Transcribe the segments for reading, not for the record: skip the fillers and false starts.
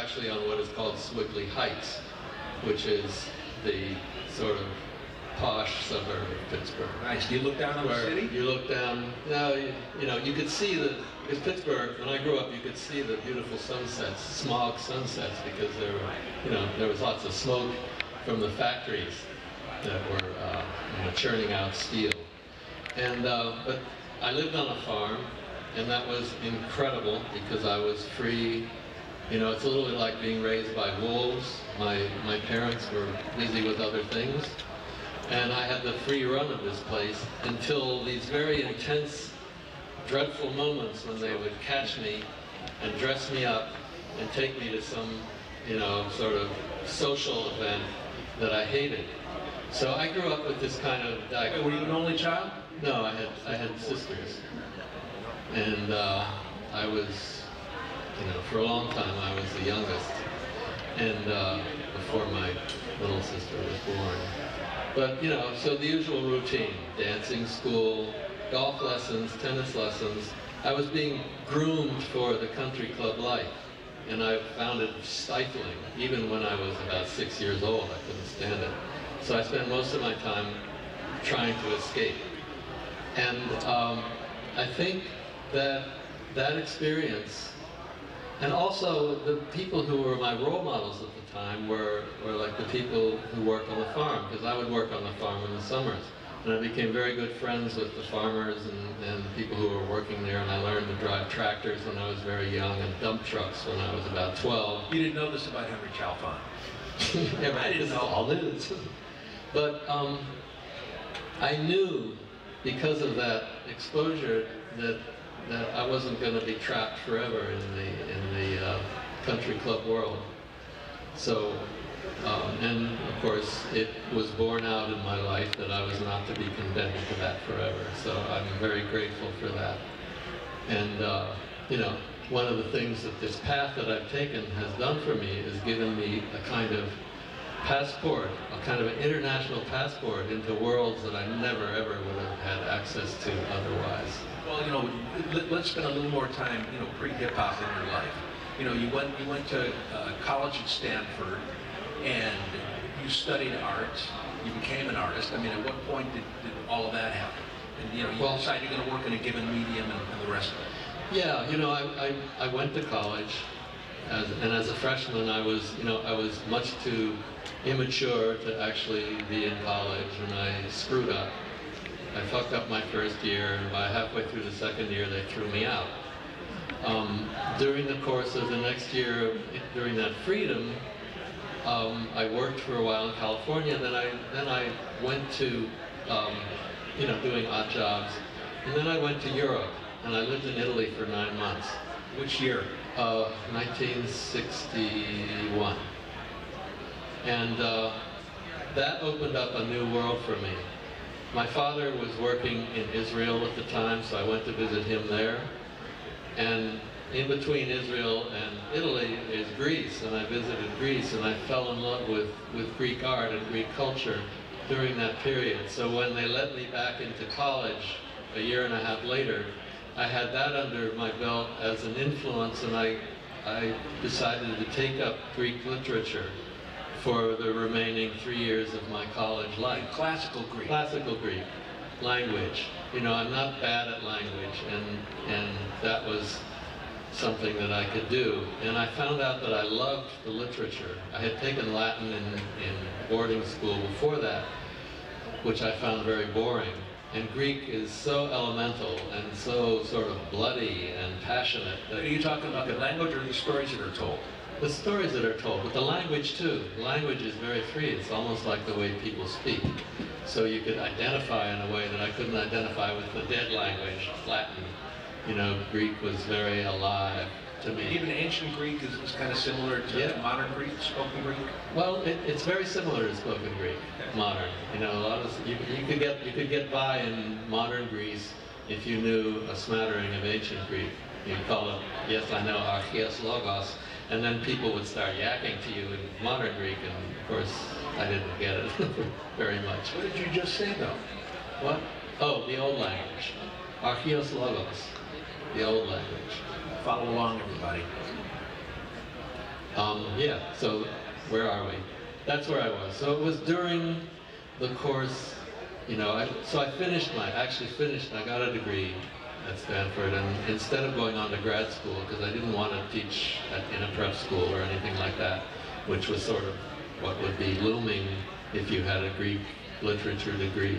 actually on what is called Swiggly Heights, which is the sort of posh suburb of Pittsburgh. Nice. Do you look down on the city? You look down, no, you know, you could see the, in Pittsburgh, when I grew up, you could see the beautiful sunsets, smog sunsets, because there were, you know, there was lots of smoke from the factories that were you know, churning out steel. And, but I lived on a farm, and that was incredible because I was free. You know, it's a little bit like being raised by wolves. My parents were busy with other things. And I had the free run of this place until these very intense, dreadful moments when they would catch me and dress me up and take me to some, you know, sort of social event that I hated. So I grew up with this kind of dichotomy. Were you an only child? No, I had sisters. And I was, you know, for a long time I was the youngest. And before my little sister was born. But, you know, so the usual routine, dancing school, golf lessons, tennis lessons. I was being groomed for the country club life, and I found it stifling. Even when I was about 6 years old, I couldn't stand it. So I spent most of my time trying to escape. And I think that that experience, and also the people who were my role models at the time were like the people who worked on the farm, because I would work on the farm in the summers. And I became very good friends with the farmers and the people who were working there, and I learned to drive tractors when I was very young and dump trucks when I was about 12. You didn't know this about Henry Chalfant. Yeah, right, this is all news. But I knew, because of that exposure, that I wasn't going to be trapped forever in the country club world. So, and of course, it was borne out in my life that I was not to be condemned to that forever. So I'm very grateful for that. And you know, one of the things that this path that I've taken has done for me is given me a kind of passport, a kind of an international passport into worlds that I never ever would have had access to otherwise. Well, you know, let's spend a little more time, you know, pre-hip hop in your life. You know, you went to college at Stanford, and you studied art. You became an artist. I mean, at what point did all of that happen? And you know, you decided you're going to work in a given medium and the rest of it. Yeah, you know, I went to college, and as a freshman, I was much too immature to actually be in college, and I screwed up. I fucked up my first year, and by halfway through the second year, they threw me out. During the course of the next year, during that freedom, I worked for a while in California. Then I went to, you know, doing odd jobs, and then I went to Europe, and I lived in Italy for 9 months. Which year? 1961. And that opened up a new world for me. My father was working in Israel at the time, so I went to visit him there. And in between Israel and Italy is Greece, and I visited Greece, and I fell in love with Greek art and Greek culture during that period. So when they let me back into college a year and a half later, I had that under my belt as an influence, and I decided to take up Greek literature for the remaining 3 years of my college life. Classical Greek. Classical Greek language. You know, I'm not bad at language, and that was something that I could do. And I found out that I loved the literature. I had taken Latin in boarding school before that, which I found very boring. And Greek is so elemental and so sort of bloody and passionate. Are you talking about the language or the stories that are told? The stories that are told, but the language too. The language is very free. It's almost like the way people speak. So you could identify in a way that I couldn't identify with the dead language, Latin. You know, Greek was very alive to me. Even ancient Greek is kind of similar to modern Greek, spoken Greek? Well, it's very similar to spoken Greek, modern. You know, a lot of you could get by in modern Greece if you knew a smattering of ancient Greek. You'd call it, yes, I know, archeos logos, and then people would start yakking to you in modern Greek, and of course, I didn't get it very much. What did you just say, though? What? Oh, the old language. Archeos logos, the old language. Follow along, everybody. Yeah, so where are we? That's where I was. So it was during the course, you know, so I actually finished, I got a degree at Stanford, and instead of going on to grad school, because I didn't want to teach in a prep school or anything like that, which was sort of what would be looming if you had a Greek literature degree.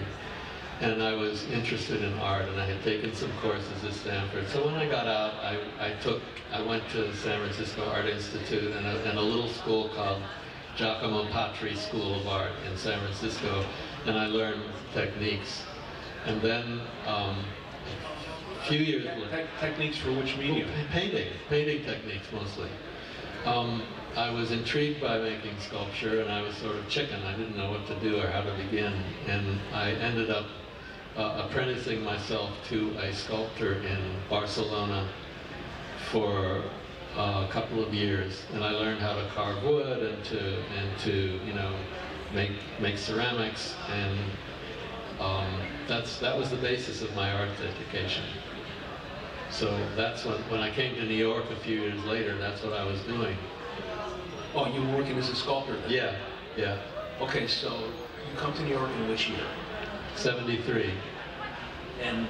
And I was interested in art, and I had taken some courses at Stanford. So when I got out, I went to San Francisco Art Institute and a little school called Giacomo Patri School of Art in San Francisco, and I learned techniques. And then a few years later... Techniques for which medium? Painting techniques mostly. I was intrigued by making sculpture, and I was sort of chicken. I didn't know what to do or how to begin, and I ended up apprenticing myself to a sculptor in Barcelona for a couple of years, and I learned how to carve wood and to you know, make ceramics, and that was the basis of my art education. So that's when I came to New York a few years later, that's what I was doing. Oh, you were working as a sculptor then? Yeah, yeah. Okay, so you come to New York in which year? 73. And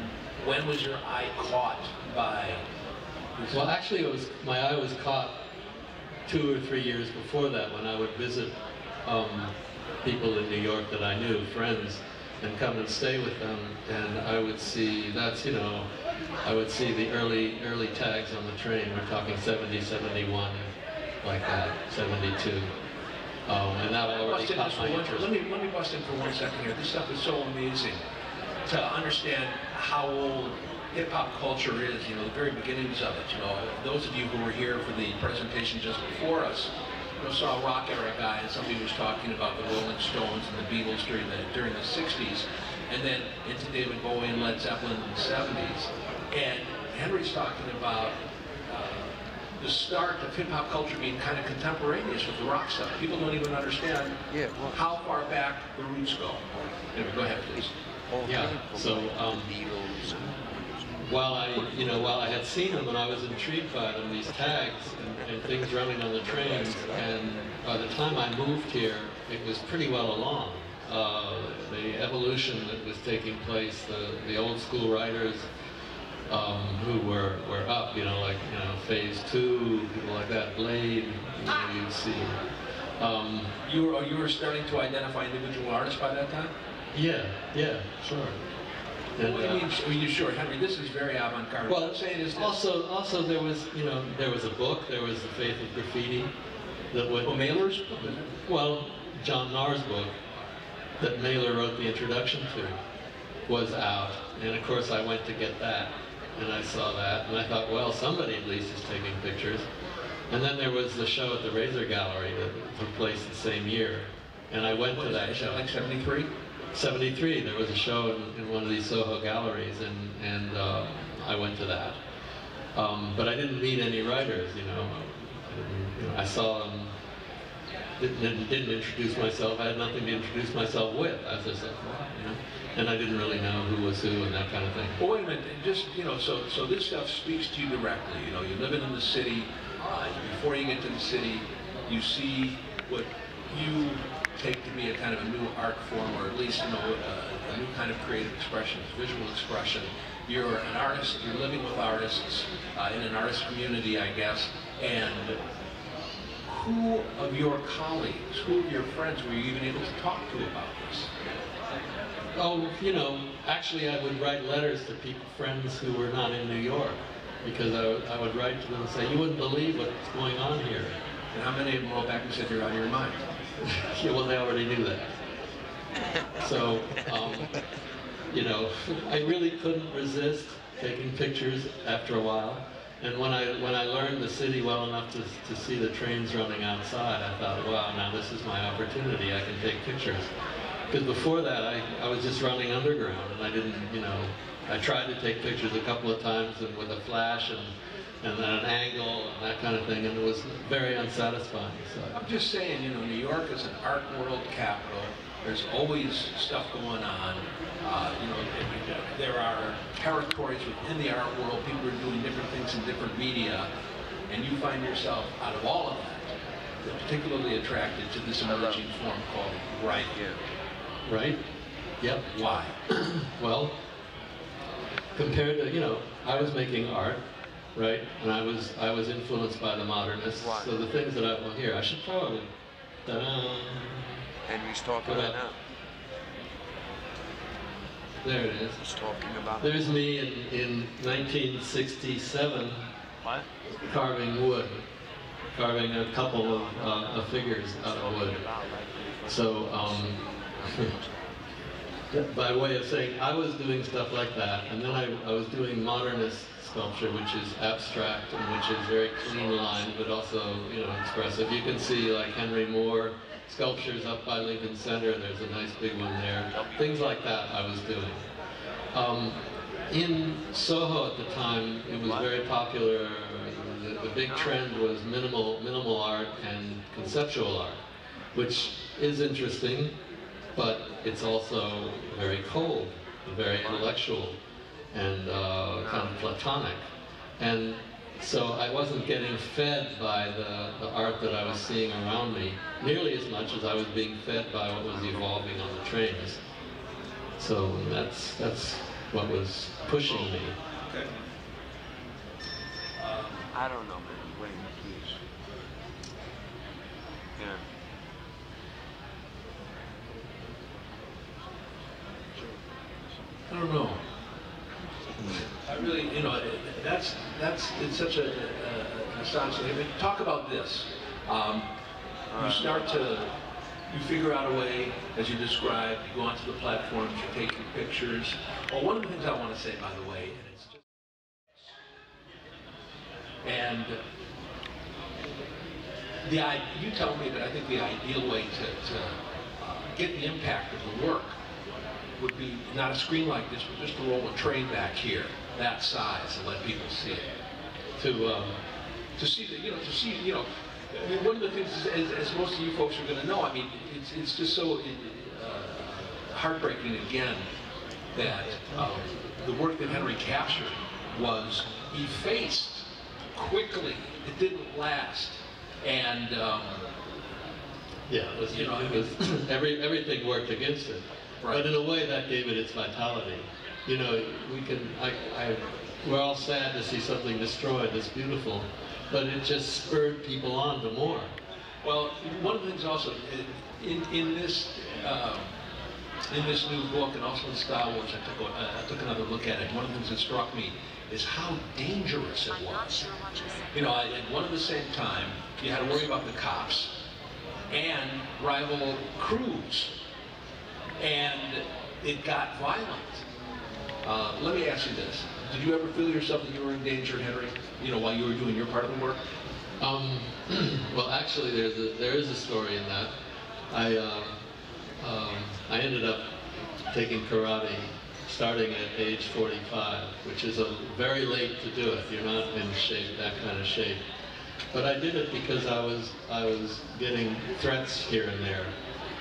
when was your eye caught by... Well, actually, my eye was caught 2 or 3 years before that, when I would visit people in New York that I knew, friends, and come and stay with them, and I would see, you know, I would see the early tags on the train. We're talking 70, 71, like that, 72. And that already caught my interest. Let me bust in for 1 second here. This stuff is so amazing to understand how old hip-hop culture is, you know, the very beginnings of it. You know, those of you who were here for the presentation just before us, you know, saw a rock era guy, and somebody was talking about the Rolling Stones and the Beatles during the 60s, and then into David Bowie and Led Zeppelin in the 70s. And Henry's talking about the start of hip-hop culture being kind of contemporaneous with the rock stuff. People don't even understand how far back the roots go. Anyway, go ahead, please. Yeah, so while I had seen them and I was intrigued by them, these tags and things running on the trains, and by the time I moved here, it was pretty well along. The evolution that was taking place, the old school writers who were up, you know, like, you know, Phase 2, people like that, Blade, you know, you'd see. You were starting to identify individual artists by that time? Yeah, sure. And, what do you mean? Are you sure, Henry? This is very avant-garde. Well, what I'm saying is also there was, you know, there was a book. There was The Faith of Graffiti that went. Oh, Mailer's book? Well, John Narr's book that Mailer wrote the introduction to was out, and of course I went to get that, and I saw that, and I thought, well, somebody at least is taking pictures. And then there was the show at the Razor Gallery that took place the same year, and I went to that show. Like 73? 73, there was a show in one of these Soho galleries, and I went to that. But I didn't meet any writers, you know. I saw them, didn't introduce myself. I had nothing to introduce myself with. I was just like, wow, you know. And I didn't really know who was who and that kind of thing. Well, wait a minute, just, you know, so this stuff speaks to you directly. You know, you're living in the city. Before you get to the city, you see what you take to be a kind of a new art form, or at least, you know, a new kind of creative expression, visual expression. You're an artist, you're living with artists in an artist community, I guess, and who of your colleagues, who of your friends were you even able to talk to about this? Oh, you know, actually I would write letters to people, friends who were not in New York, because I would write to them and say, you wouldn't believe what's going on here. And how many of them wrote back and said, you're out of your mind? Yeah, well, they already knew that. So, you know, I really couldn't resist taking pictures after a while. And when I learned the city well enough to see the trains running outside, I thought, wow, now this is my opportunity. I can take pictures. Because before that, I was just running underground, and I didn't, you know, I tried to take pictures a couple of times and with a flash and then an angle and that kind of thing, and it was very unsatisfying. So. I'm just saying, you know, New York is an art world capital. There's always stuff going on. You know, there are territories within the art world. People are doing different things in different media, and you find yourself out of all of that particularly attracted to this emerging form called writing? Right? Yep. Why? Well, compared to, you know, I was making art, right? And I was influenced by the modernists. So the things that well, here, I should probably, ta-da. Henry's talking right now. There it is. He's talking about. There's me in 1967 carving wood, carving a couple of figures out of wood. So, by way of saying, I was doing stuff like that, and then I was doing modernist sculpture, which is abstract and which is very clean line, but also, you know, expressive. You can see like Henry Moore sculptures up by Lincoln Center. There's a nice big one there. Things like that I was doing. In Soho at the time, it was very popular. The big trend was minimal art and conceptual art, which is interesting, but it's also very cold, very intellectual, and kind of platonic. And so I wasn't getting fed by the art that I was seeing around me nearly as much as I was being fed by what was evolving on the trains. So that's what was pushing me. Okay. I don't know, man. I'm waiting, please. Yeah. I don't know. I really, you know, it's such a astonishing. I mean, talk about this. You figure out a way, as you described, you go onto the platforms, you take your pictures. Well, one of the things I want to say, by the way, and it's just, and you tell me that I think the ideal way to get the impact of the work would be not a screen like this, but just to roll a tray back here, that size, and let people see it. To see the, I mean, one of the things, as most of you folks are going to know, I mean, it's just so heartbreaking again that the work that Henry captured was effaced quickly. It didn't last, and yeah, it was everything worked against it. Right. But in a way, that gave it its vitality. You know, we're all sad to see something destroyed that's beautiful, but it just spurred people on to more. Well, one of the things also in this new book, and also in Star Wars, I took another look at it. One of the things that struck me is how dangerous it was. You know, at one and the same time, you had to worry about the cops and rival crews. And it got violent. Let me ask you this. Did you ever feel yourself that you were in danger, Henry, you know, while you were doing your part of the work? Well, actually, there is a story in that. I ended up taking karate starting at age 45, which is very late to do it. You're not in shape, that kind of shape. But I did it because I was getting threats here and there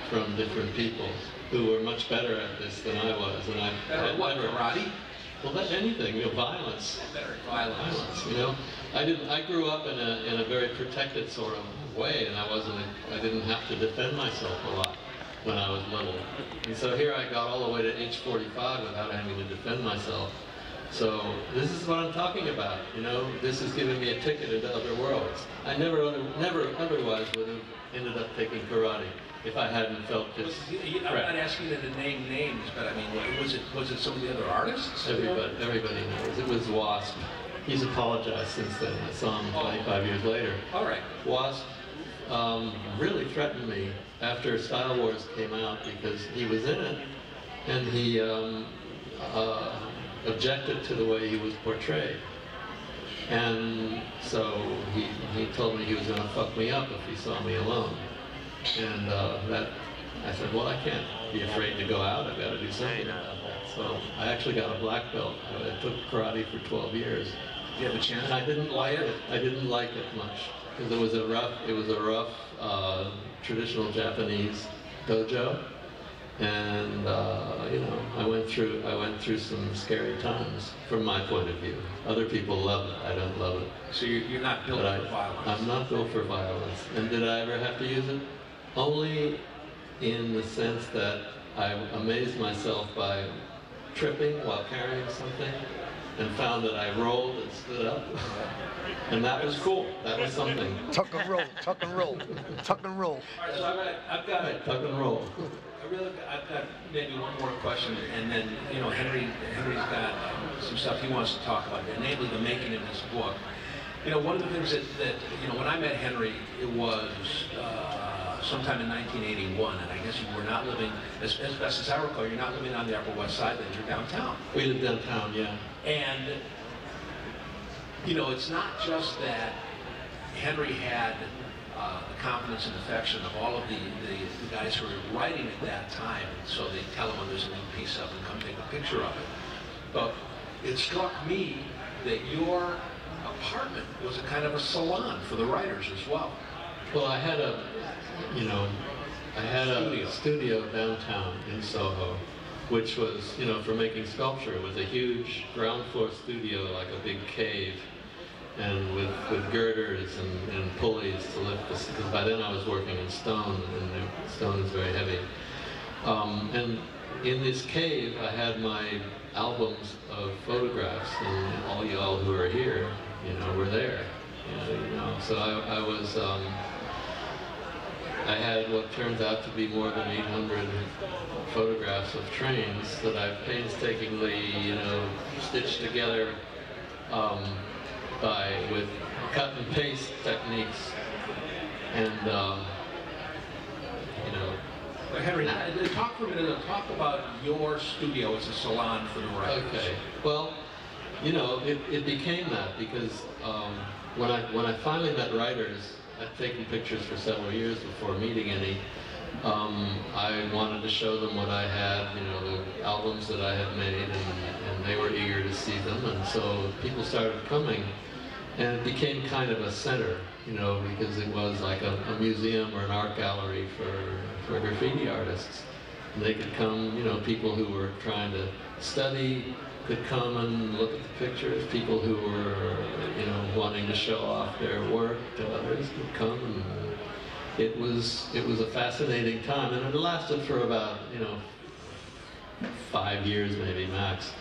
from different people who were much better at this than I was, and karate? Well, that's anything, you know, violence. Violence. You know, I grew up in a very protected sort of way, and I didn't have to defend myself a lot when I was little. And so here I got all the way to age 45 without having to defend myself. So this is what I'm talking about. You know, this is giving me a ticket into other worlds. I never otherwise would have ended up taking karate if I hadn't felt this threat. I'm not asking you to name names, but I mean, was it some of the other artists? Everybody knows. It was Wasp. He's apologized since then. I saw him 25 years later. All right. Wasp really threatened me after Style Wars came out because he was in it, and he objected to the way he was portrayed. And so he told me he was going to fuck me up if he saw me alone. And I said, well, I can't be afraid to go out. I've got to do something about that. So I actually got a black belt. I took karate for 12 years. Did you have a chance? And I didn't like it. I didn't like it much because it was a rough traditional Japanese dojo, and you know, I went through some scary times from my point of view. Other people love it. I don't love it. So you're not built for violence. I'm not built for violence. And did I ever have to use it? Only in the sense that I amazed myself by tripping while carrying something and found that I rolled and stood up. And that was cool. That was something. Tuck and roll, tuck and roll, tuck and roll. All right, so I've got Right, tuck and roll. I've got maybe one more question, and then, you know, Henry's got some stuff he wants to talk about, namely the making of this book. You know, one of the things that you know, when I met Henry, it was sometime in 1981, and I guess you were not living, as best as I recall, you're not living on the Upper West Side, then you're downtown. We live downtown, yeah. And, you know, it's not just that Henry had the confidence and affection of all of the guys who were writing at that time, so they tell him when there's a new piece up and come take a picture of it. But it struck me that your apartment was a kind of a salon for the writers as well. Well, I had a studio downtown in Soho, which was, you know, for making sculpture. It was a huge ground floor studio, like a big cave, and with girders and pulleys to lift this, because by then I was working in stone, and stone is very heavy. And in this cave, I had my albums of photographs, and all y'all who are here, you know, were there. You know, so I was. I had what turns out to be more than 800 photographs of trains that I've painstakingly, you know, stitched together with cut and paste techniques, and you know. Well, Henry, talk for a minute. Talk about your studio as a salon for the writers. Okay. Well, you know, it became that because when I finally met writers, I'd taken pictures for several years before meeting any. I wanted to show them what I had, you know, the albums that I had made, and they were eager to see them, and so people started coming, and it became kind of a center, you know, because it was like a museum or an art gallery for graffiti artists. And they could come, you know, people who were trying to study could come and look at the pictures. People who were, you know, wanting to show off their work to others would come, and it was a fascinating time, and it lasted for about, you know, 5 years maybe max,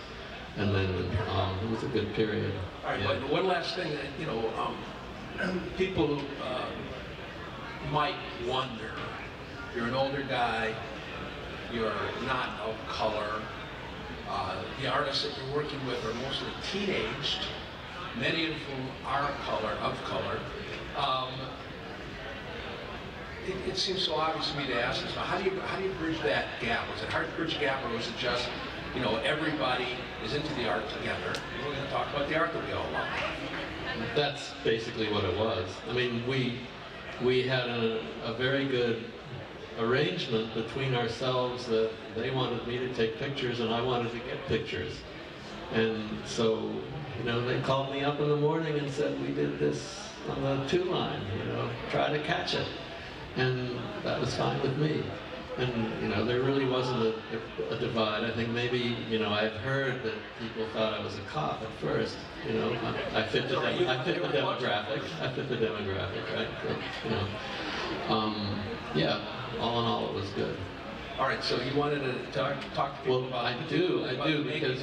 and then it was a good period. All right, yeah. but one last thing, that, you know, people might wonder. You're an older guy. You're not of color. The artists that you're working with are mostly teenaged, many of whom are of color. It seems so obvious to me to ask this, but how do you bridge that gap? Was it hard to bridge a gap, or was it just, you know, everybody is into the art together, and we're going to talk about the art that we all love? That's basically what it was. I mean, we had a very good arrangement between ourselves that they wanted me to take pictures and I wanted to get pictures. And so, you know, they called me up in the morning and said, we did this on the 2 line, you know, try to catch it. And that was fine with me. And, you know, there really wasn't a divide. I think maybe, you know, I've heard that people thought I was a cop at first. You know, I fit the demographic. I fit the demographic, right? So, you know, yeah, all in all, it was good. All right, so you wanted to talk to people about... I do, because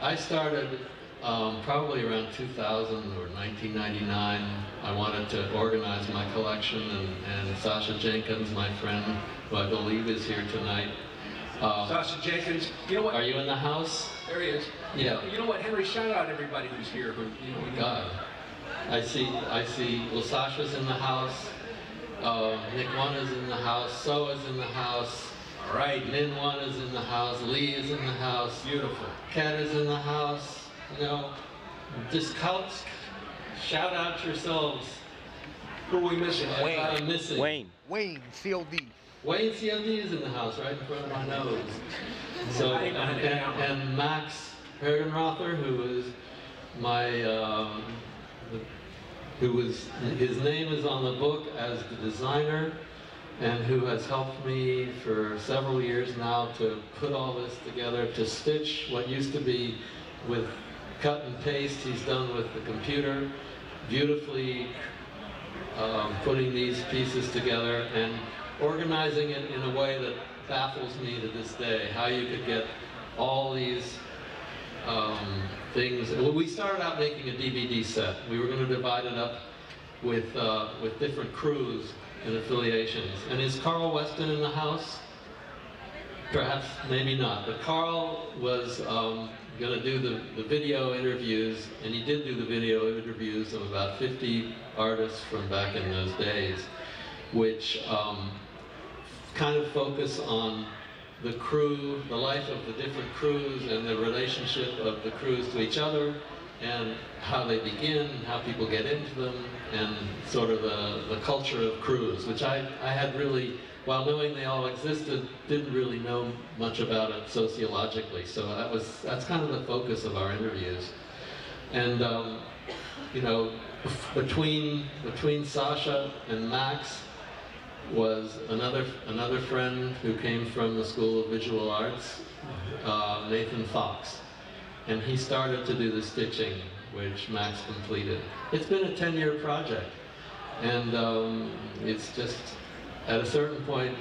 I started probably around 2000 or 1999. I wanted to organize my collection, and Sasha Jenkins, my friend, who I believe is here tonight. Sasha Jenkins, you know what? Are you in the house? There he is. Yeah. You know what, Henry? Shout out everybody who's here. Who, you know, God, I see. Well, Sasha's in the house. Nick One is in the house. So is in the house. All right. Nin One is in the house. Lee is in the house. Beautiful. Kat is in the house. You know, just shout out yourselves. Who are we missing? I'm missing. Wayne, COD. Wayne COD is in the house, right in front of my nose. So, and Max Hergenrother, who is my, his name is on the book as the designer, and who has helped me for several years now to put all this together, to stitch what used to be with cut and paste. He's done with the computer, beautifully putting these pieces together and organizing it in a way that baffles me to this day, how you could get all these things. Well, we started out making a DVD set. We were going to divide it up with different crews and affiliations. And is Carl Weston in the house? Perhaps, maybe not. But Carl was going to do the video interviews, and he did do the video interviews of about 50 artists from back in those days, which kind of focus on the crew, the life of the different crews, and the relationship of the crews to each other, and how they begin, how people get into them, and sort of the culture of crews, which I had really, while knowing they all existed, didn't really know much about it sociologically. So that's kind of the focus of our interviews. And you know, between Sasha and Max was another friend who came from the School of Visual Arts, Nathan Fox. And he started to do the stitching, which Max completed. It's been a 10-year project. And it's just, at a certain point,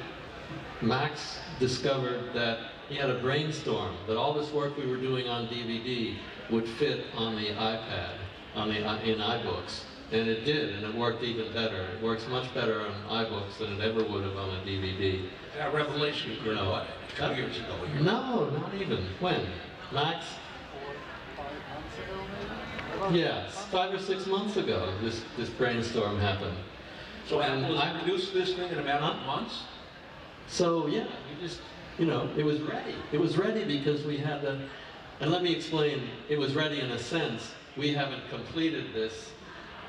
Max discovered that he had a brainstorm, that all this work we were doing on DVD would fit on the iPad, in iBooks. And it did, and it worked even better. It works much better on iBooks than it ever would have on a DVD. That revelation occurred, what, 2 years ago? No, not even. When? Max? 5 months ago, maybe? Yeah, 5 or 6 months ago, this brainstorm happened. So Apple has produced this thing in a matter of months? So yeah, we just, you know, it was ready. It was ready because we had the, and let me explain, it was ready in a sense. We haven't completed this.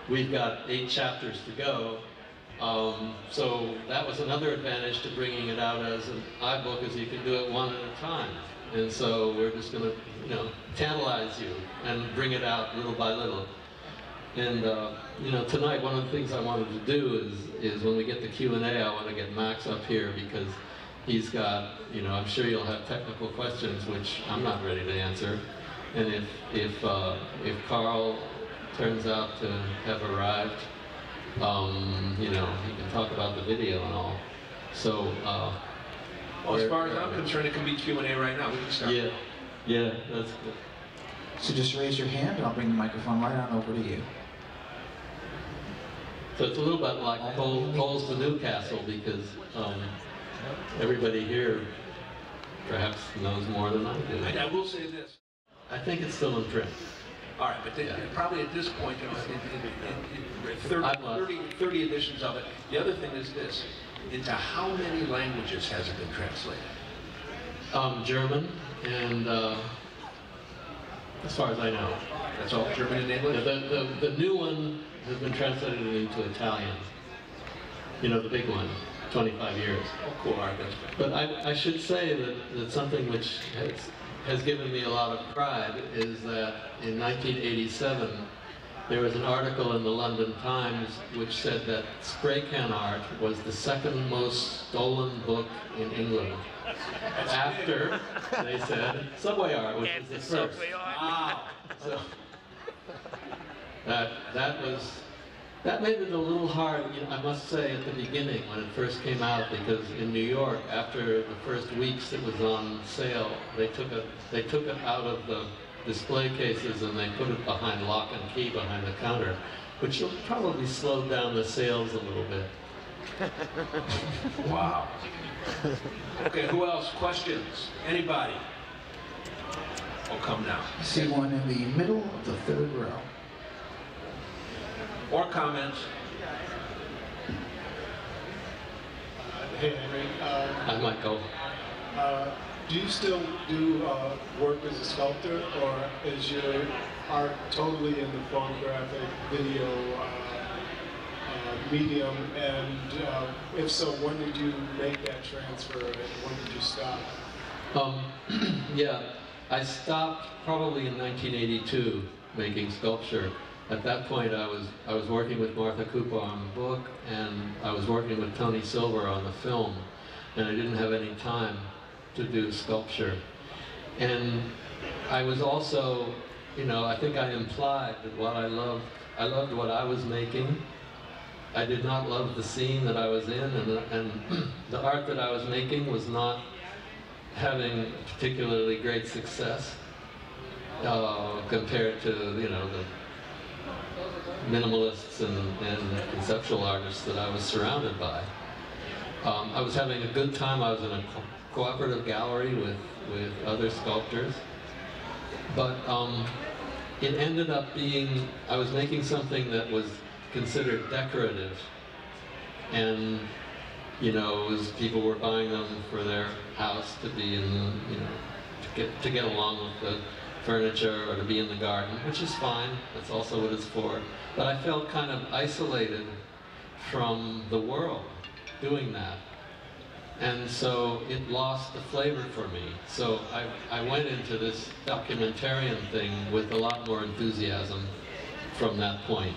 We've got 8 chapters to go. So that was another advantage to bringing it out as an iBook, is you can do it one at a time. And so we're just going to, you know, tantalize you and bring it out little by little. And you know, tonight one of the things I wanted to do is when we get the Q&A, I want to get Max up here because he's got, you know, I'm sure you'll have technical questions which I'm not ready to answer. And if Carl turns out to have arrived, you know, he can talk about the video and all. So, well, as far as I'm concerned, it can be Q&A right now. We can start. Yeah, that's good. So just raise your hand and I'll bring the microphone right on over to you. So it's a little bit like Coles to Newcastle, because everybody here perhaps knows more than I do. I will say this. I think it's still in print. All right, but probably at this point, you know, 30 editions of it. The other thing is this: into how many languages has it been translated? German and, as far as I know. That's all, German and English? The new one has been translated into Italian. You know, the big one, 25 years. Oh, cool. All right, that's good. But I should say that something which has given me a lot of pride is that in 1987, there was an article in the London Times which said that spray can art was the second most stolen book in England. After, they said, subway art, which was the first. Wow. So, that made it a little hard, you know, I must say, at the beginning when it first came out, because in New York, after the first weeks it was on sale, they took it out of the display cases and they put it behind lock and key behind the counter, which probably slowed down the sales a little bit. Wow. Okay, who else? Questions? Anybody? Oh, come now. I see one in the middle of the third row. Or comments? Hey, Henry. Hi, Michael. Do you still do work as a sculptor, or is your art totally in the photographic video medium? And if so, when did you make that transfer, and when did you stop? Yeah, I stopped probably in 1982 making sculpture. at that point I was working with Martha Cooper on the book, and I was working with Tony Silver on the film, and I didn't have any time to do sculpture. And I was also, you know, I think I implied that what I loved what I was making. I did not love the scene that I was in, and the art that I was making was not having particularly great success compared to, you know, the minimalists and conceptual artists that I was surrounded by. I was having a good time. I was in a cooperative gallery with other sculptors, but it ended up being, I was making something that was considered decorative, and you know, people were buying them for their house to be in the, you know, to get along with the furniture or to be in the garden, which is fine. That's also what it's for. But I felt kind of isolated from the world doing that. And so it lost the flavor for me. So I went into this documentarian thing with a lot more enthusiasm from that point.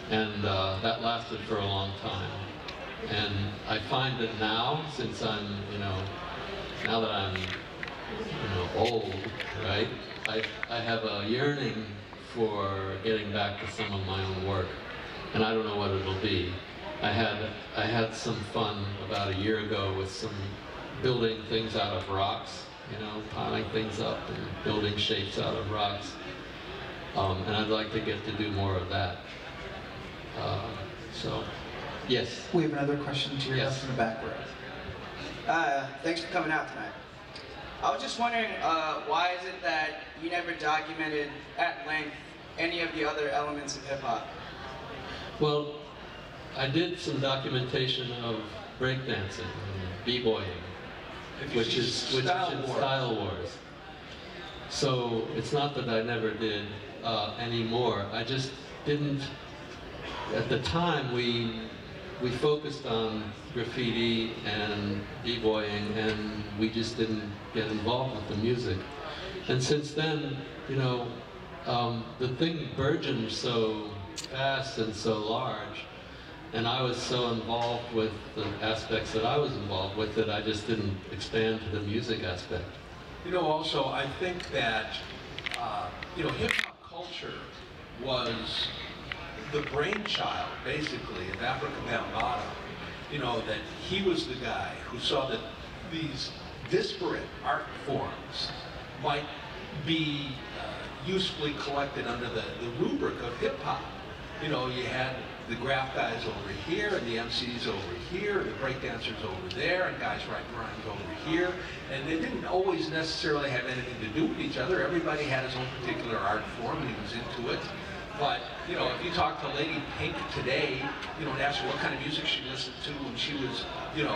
And that lasted for a long time. And I find that now, since I'm, you know, now that I'm, you know, old, right? I have a yearning for getting back to some of my own work, and I don't know what it'll be. I had some fun about a year ago with some building things out of rocks, you know, piling things up and building shapes out of rocks, and I'd like to get to do more of that. So, yes. We have another question to your Yes. left in the back row. Thanks for coming out tonight. I was just wondering, why is it that you never documented at length any of the other elements of hip-hop? Well, I did some documentation of breakdancing and b-boying, which is in Style Wars. So it's not that I never did anymore. I just didn't. At the time, we focused on graffiti and b-boying, and we just didn't get involved with the music. And since then, you know, the thing burgeoned so fast and so large, and I was so involved with the aspects that I was involved with that I just didn't expand to the music aspect. You know, also, I think that, you know, hip-hop culture was the brainchild, basically, of Africa Bambaataa. You know, that he was the guy who saw that these disparate art forms might be usefully collected under the rubric of hip-hop. You know, you had the GRAFF guys over here, and the MCs over here, and the breakdancers over there, and guys writing rhymes over here, and they didn't always necessarily have anything to do with each other. Everybody had his own particular art form, and he was into it. But, you know, if you talk to Lady Pink today, you know, and ask her what kind of music she listened to when she was, you know,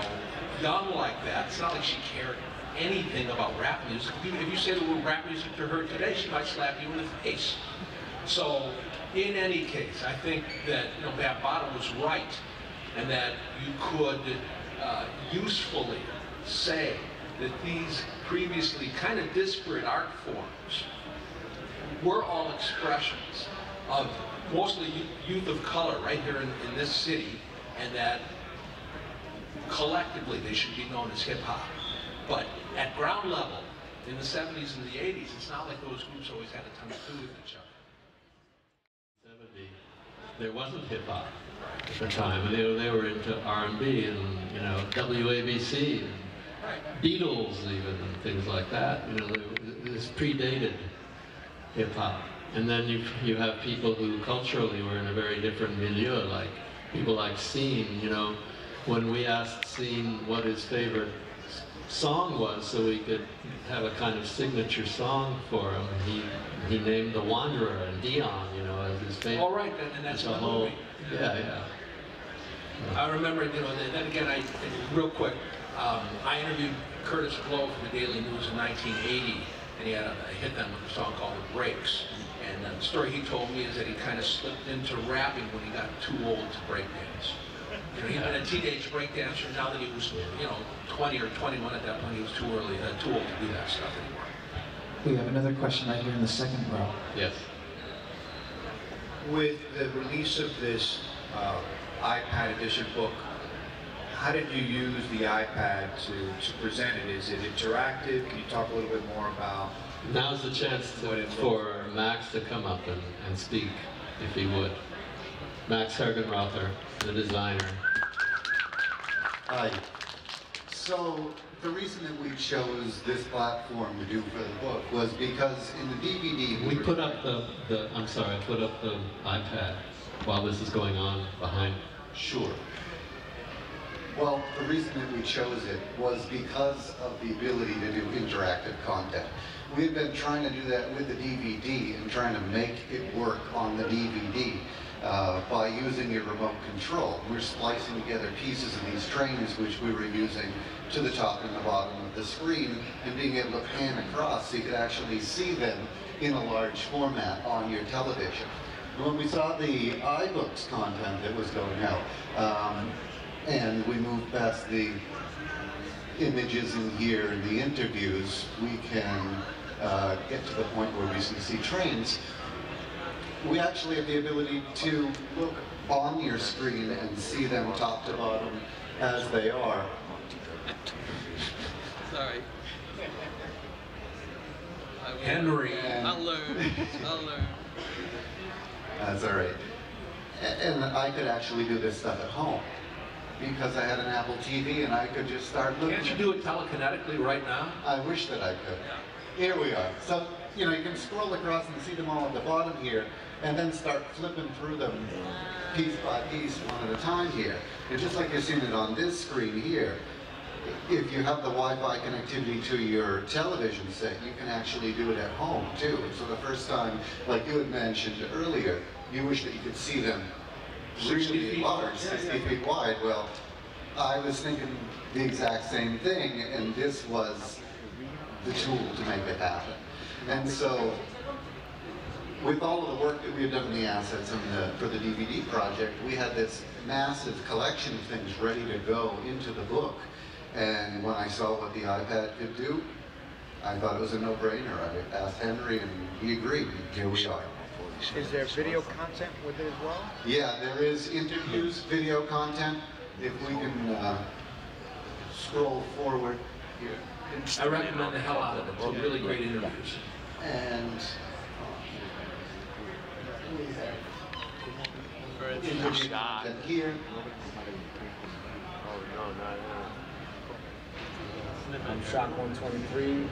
young like that, it's not like she cared anything about rap music. If you say the word rap music to her today, she might slap you in the face. So, in any case, I think that, you know, Bambaataa was right, and that you could usefully say that these previously kind of disparate art forms were all expressions of mostly youth of color right here in this city, and that collectively they should be known as hip-hop. But at ground level, in the 70s and the 80s, it's not like those groups always had a ton to do with each other. There wasn't hip-hop at the time. They were into R&B and, you know, WABC and Beatles even, and things like that. You know, this predated hip-hop. And then you have people who culturally were in a very different milieu, like people like Scene. You know, when we asked Scene what his favorite song was, so we could have a kind of signature song for him, he named The Wanderer and Dion, you know, as his favorite. All right, and that's the whole movie. Yeah. I remember, you know, then again, real quick, I interviewed Curtis Blow from the Daily News in 1980, and he had a hit then with a song called The Breaks. And the story he told me is that he kind of slipped into rapping when he got too old to breakdance. You know, he'd been a teenage breakdancer. Now that he was, you know, 20 or 21 at that point, he was too old to do that stuff anymore. We have another question right here in the second row. Yes. With the release of this iPad edition book, how did you use the iPad to present it? Is it interactive? Can you talk a little bit more about? Now's the chance for Max to come up and speak, if he would. Max Hergenrother, the designer. Hi. So the reason that we chose this platform to do for the book was because in the DVD We put up I'm sorry, I put up the iPad while this is going on behind. Sure. Well, the reason that we chose it was because of the ability to do interactive content. We've been trying to do that with the DVD and trying to make it work on the DVD by using your remote control. We're splicing together pieces of these trains which we were using to the top and the bottom of the screen and being able to pan across so you could actually see them in a large format on your television. When we saw the iBooks content that was going out, and we moved past the images in here and the interviews, we can get to the point where we can see trains. We actually have the ability to look on your screen and see them top to bottom as they are. Sorry. Henry. I'll learn. That's all right. And I could actually do this stuff at home because I had an Apple TV and I could just start looking. Can't you do it telekinetically right now? I wish that I could. Here we are. So, you know, you can scroll across and see them all at the bottom here and then start flipping through them piece by piece, one at a time here. And just like you're seeing it on this screen here, if you have the Wi-Fi connectivity to your television set, you can actually do it at home too. So the first time, like you had mentioned earlier, you wish that you could see them really large, 60 feet wide. Well, I was thinking the exact same thing, and this was the tool to make it happen. And so, with all of the work that we had done in the assets for the DVD project, we had this massive collection of things ready to go into the book. And when I saw what the iPad could do, I thought it was a no-brainer. I asked Henry, and he agreed. Here we are. Is there video content with it as well? Yeah, there is interviews, video content. If we can scroll forward here. I recommend the hell out of it. It's really great interviews. And we have interview content here. I'm Shock 123 and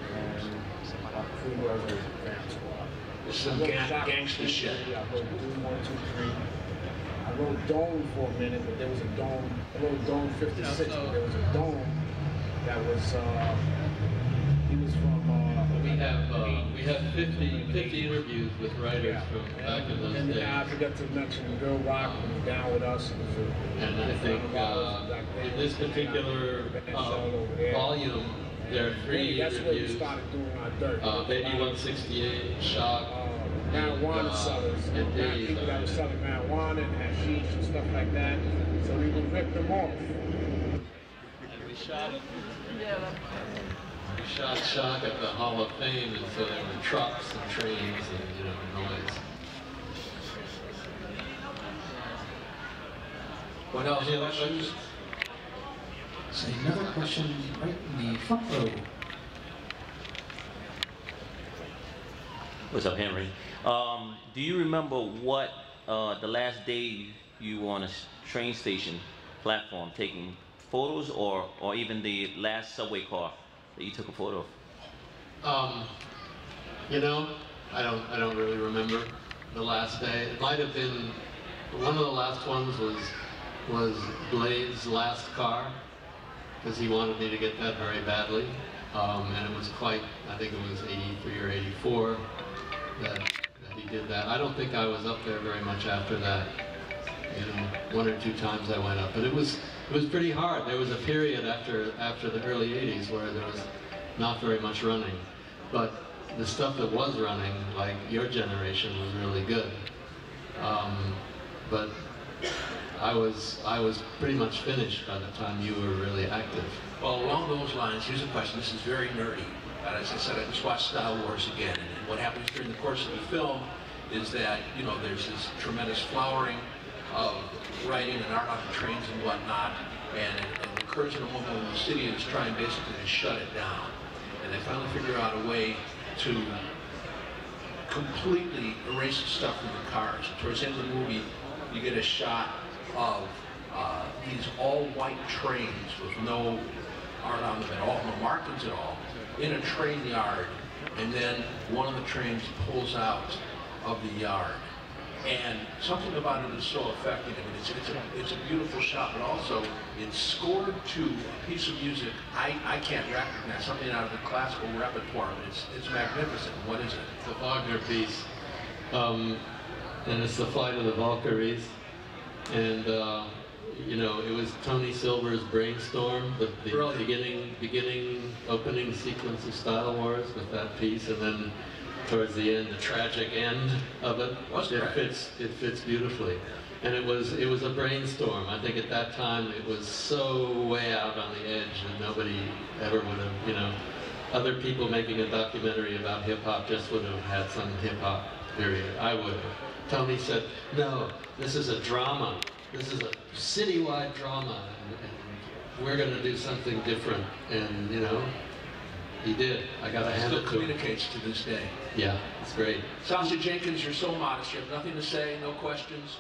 Free World Fan Squad. This is some gangster shit. Yeah, I wrote Doom 123. I wrote Dome for a minute, but there was a Dome. I wrote Dome 56, but there was a Dome that was, he was from, We have 50 interviews with writers from back in those days. And I forgot to mention Bill Rock was down with us. And I think in this particular volume, there are 3 that's where we interviews. started doing our dirt. Baby 168, Shock, marijuana sellers, and Dave. people that were selling marijuana and hashish and stuff like that. So we would rip them off. And we shot it. We shot Shock at the Hall of Fame, and so there were trucks and trains and noise. What else? Any other questions? So another question right in the front row. What's up, Henry? Do you remember what the last day you were on a train station platform taking photos, or even the last subway car that you took a photo of? I don't really remember the last day. It might have been one of the last ones was Blade's last car, because he wanted me to get that very badly, and it was quite, I think it was 83 or 84 that he did that. I don't think I was up there very much after that. 1 or 2 times I went up, but it was pretty hard. There was a period after the early 80s where there was not very much running, but the stuff that was running, like your generation, was really good. But I was pretty much finished by the time you were really active. Well, along those lines, here's a question. This is very nerdy. As I said, I just watched Star Wars again, and what happens during the course of the film is that, you know, there's this tremendous flowering of writing and art on the trains and whatnot, and it occurs in a moment when the city is trying basically to shut it down. And they finally figure out a way to completely erase the stuff from the cars. Towards the end of the movie, you get a shot of these all-white trains with no art on them at all, no markings at all, in a train yard, and then one of the trains pulls out of the yard. And something about it is so effective. I mean, it's a beautiful shot, but also it's scored to a piece of music I can't recognize, something out of the classical repertoire. It's magnificent. What is it? It's a Wagner piece, and it's the Flight of the Valkyries. And you know, it was Tony Silver's brainstorm, the beginning opening sequence of Style Wars with that piece, and then towards the end, the tragic end of it. It fits beautifully. And it was a brainstorm. I think at that time it was so way out on the edge that nobody ever would have, you know, other people making a documentary about hip hop just would have had some hip hop period. I would have. Tony said, no, this is a drama. This is a citywide drama, and we're going to do something different. And you know, he did. I got to hand it to him. Still communicates to this day. Yeah, it's great. Sasha Jenkins, you're so modest. You have nothing to say, no questions.